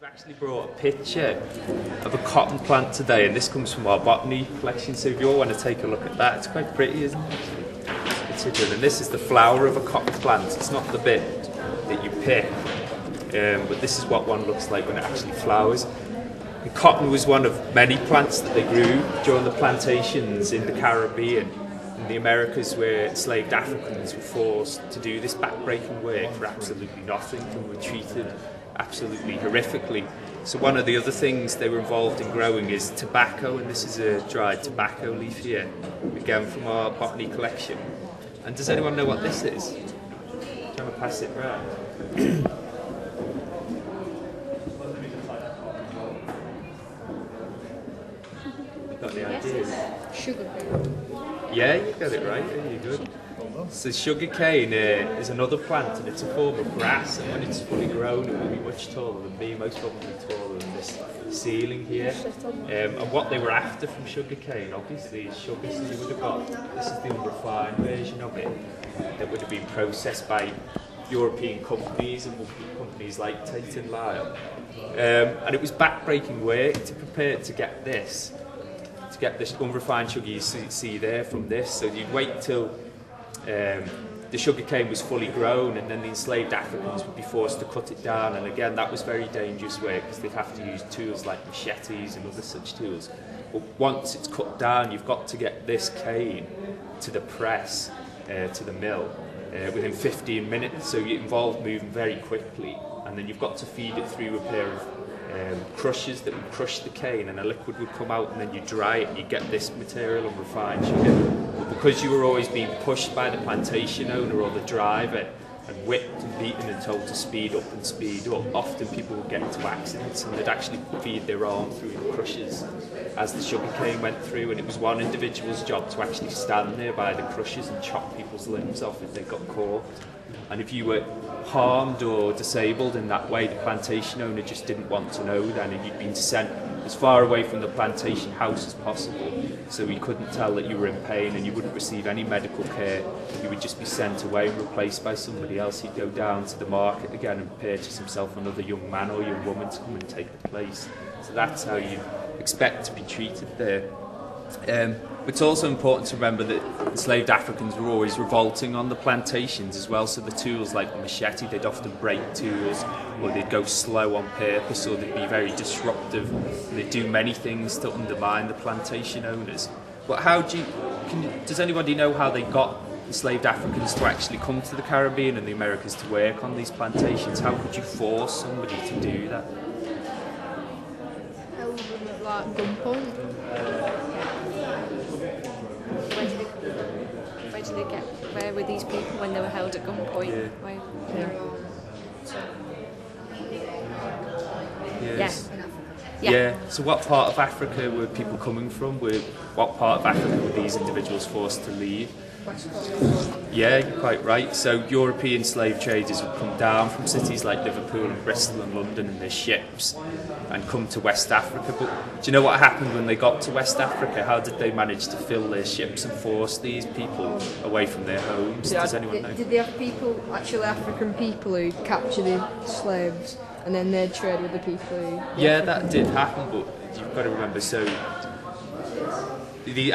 I've actually brought a picture of a cotton plant today, and this comes from our botany collection, so if you all want to take a look at that, it's quite pretty, isn't it? It's hidden. And this is the flower of a cotton plant. It's not the bit that you pick, but this is what one looks like when it actually flowers. And cotton was one of many plants that they grew during the plantations in the Caribbean and the Americas, where enslaved Africans were forced to do this backbreaking work for absolutely nothing and were treated absolutely horrifically. So one of the other things they were involved in growing is tobacco, and this is a dried tobacco leaf here, again from our botany collection. And does anyone know what this is? Do you want to pass it round? Got the ideas? Sugar cane. Yeah, you got it right. Yeah, you're good. So sugar cane is another plant, and it's a form of grass, and when it's fully grown it will be much taller than me, most probably taller than this ceiling here. And what they were after from sugar cane obviously is sugar, so you would have got, this is the unrefined version of it that would have been processed by European companies and companies like Tate and Lyle. And it was backbreaking work to prepare to get this unrefined sugar you see there from this. So you'd wait till the sugar cane was fully grown, and then the enslaved Africans would be forced to cut it down, and again that was very dangerous work because they'd have to use tools like machetes and other such tools. But once it's cut down, you've got to get this cane to the press, to the mill, within 15 minutes, so it involved moving very quickly, and then you've got to feed it through a pair of crushers that would crush the cane, and a liquid would come out, and then you dry it and you get this material, unrefined sugar. But because you were always being pushed by the plantation owner or the driver and whipped and beaten and told to speed up and speed up, often people would get into accidents, and they'd actually feed their arm through the crushers as the sugar cane went through, and it was one individual's job to actually stand there by the crushers and chop people's limbs off if they got caught. And if you were harmed or disabled in that way, the plantation owner just didn't want to know then, and you'd been sent as far away from the plantation house as possible, so he couldn't tell that you were in pain, and you wouldn't receive any medical care. You would just be sent away and replaced by somebody else. He'd go down to the market again and purchase himself another young man or young woman to come and take the place. So that's how you expect to be treated there. It's also important to remember that enslaved Africans were always revolting on the plantations as well, so the tools like the machete, they'd often break tools, or they'd go slow on purpose, or they'd be very disruptive, and they'd do many things to undermine the plantation owners. But does anybody know how they got enslaved Africans to actually come to the Caribbean and the Americas to work on these plantations? How could you force somebody to do that? Held them at like gunpoint. Where were these people when they were held at gunpoint? Yes. Yeah. So what part of Africa were people coming from? What part of Africa were these individuals forced to leave? Yeah, you're quite right. So European slave traders would come down from cities like Liverpool and Bristol and London in their ships and come to West Africa. But do you know what happened when they got to West Africa? How did they manage to fill their ships and force these people away from their homes? Does anyone know? Did they have people, actually African people, who capture the slaves and then they'd trade with the people who... Yeah, that did happen, but you've got to remember, so the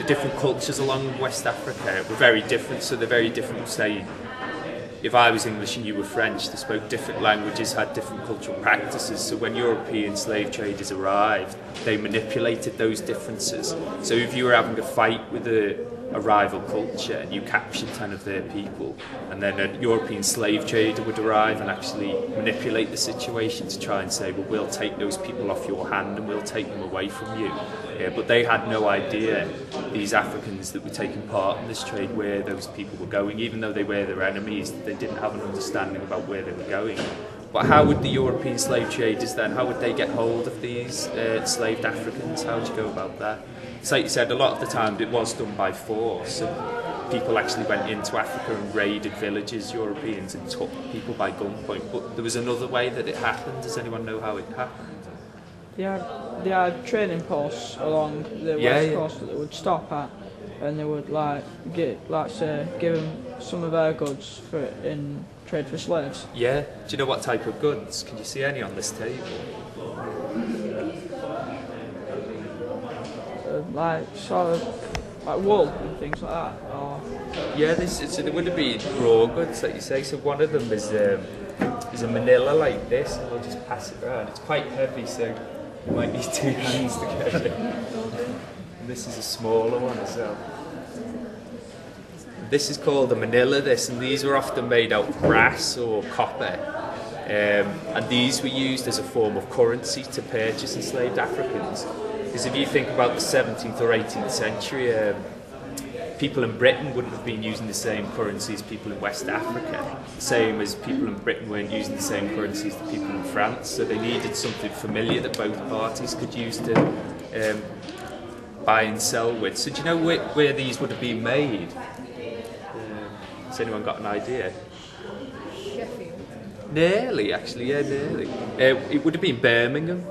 different cultures along West Africa were very different, so they're very different. Say, if I was English and you were French, they spoke different languages, had different cultural practices, so when European slave traders arrived, they manipulated those differences. So if you were having a fight with a rival culture and you captured 10 of their people, and then a European slave trader would arrive and actually manipulate the situation to try and say, well, we'll take those people off your hand and we'll take them away from you. Yeah, but they had no idea, these Africans that were taking part in this trade, where those people were going. Even though they were their enemies, they didn't have an understanding about where they were going. But how would the European slave traders then, how would they get hold of these enslaved Africans? How would you go about that? So like you said, a lot of the time it was done by force. And people actually went into Africa and raided villages, Europeans, and took people by gunpoint. But there was another way that it happened. Does anyone know how it happened? They had training posts along the west coast that they would stop at, and they would give them some of their goods in trade for slaves. Yeah. Do you know what type of goods? Can you see any on this table? Like sort of like wool and things like that. Or Yeah, so there would have been raw goods, like you say. So one of them is a manila like this, and I'll just pass it around. It's quite heavy, so you might need 2 hands to get it. And this is a smaller one as well. This is called a manila, and these were often made out of brass or copper. And these were used as a form of currency to purchase enslaved Africans. Because if you think about the 17th or 18th century, people in Britain wouldn't have been using the same currency as people in West Africa. Same as people in Britain weren't using the same currency as the people in France. So they needed something familiar that both parties could use to buy and sell with. So do you know where these would have been made? Has anyone got an idea? Sheffield. Nearly, actually, yeah, nearly. It would have been Birmingham.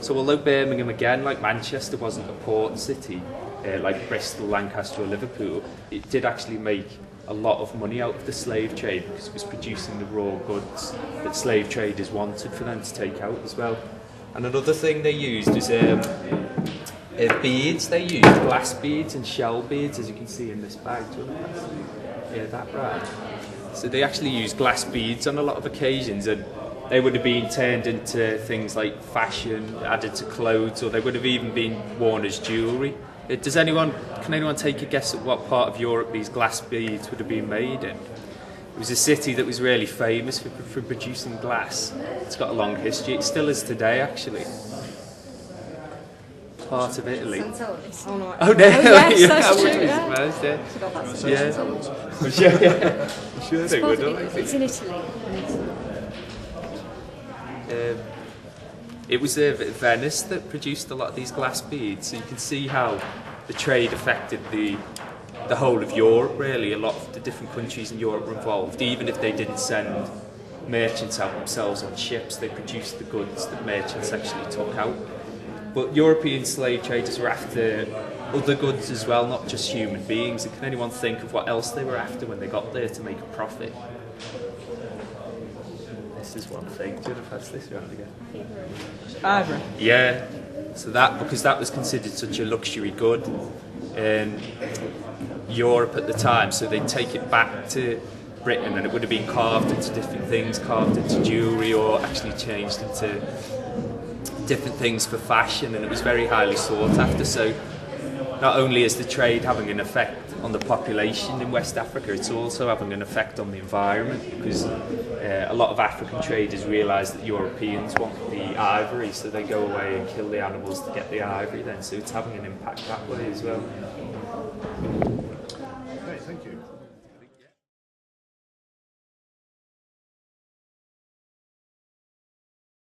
So although Birmingham, again, like Manchester, wasn't a port city, like Bristol, Lancaster or Liverpool, it did actually make a lot of money out of the slave trade because it was producing the raw goods that slave traders wanted for them to take out as well. And another thing they used is beads. They used glass beads and shell beads, as you can see in this bag. Do you want to pass? Yeah, that right. So they actually used glass beads on a lot of occasions, and they would have been turned into things like fashion, added to clothes, or they would have even been worn as jewellery. Can anyone take a guess at what part of Europe these glass beads would have been made in? It was a city that was really famous for producing glass. It's got a long history. It still is today, actually. Part of Italy. Oh no. Oh, no. yes, that's I true, wouldn't be yeah. surprised, yeah. I'm sure they would have. It's in Italy. It was Venice that produced a lot of these glass beads, so you can see how the trade affected the whole of Europe, really. A lot of the different countries in Europe were involved. Even if they didn't send merchants out themselves on ships, they produced the goods that merchants actually took out. But European slave traders were after other goods as well, not just human beings. And can anyone think of what else they were after when they got there to make a profit? This is one thing. Do you want to pass this around again? ivory. Yeah. So because that was considered such a luxury good in Europe at the time, so they'd take it back to Britain and it would have been carved into different things, carved into jewellery or actually changed into different things for fashion, and it was very highly sought after. So not only is the trade having an effect on the population in West Africa, it's also having an effect on the environment, because a lot of African traders realise that Europeans want the ivory, so they go away and kill the animals to get the ivory then, so it's having an impact that way as well. Okay, thank you.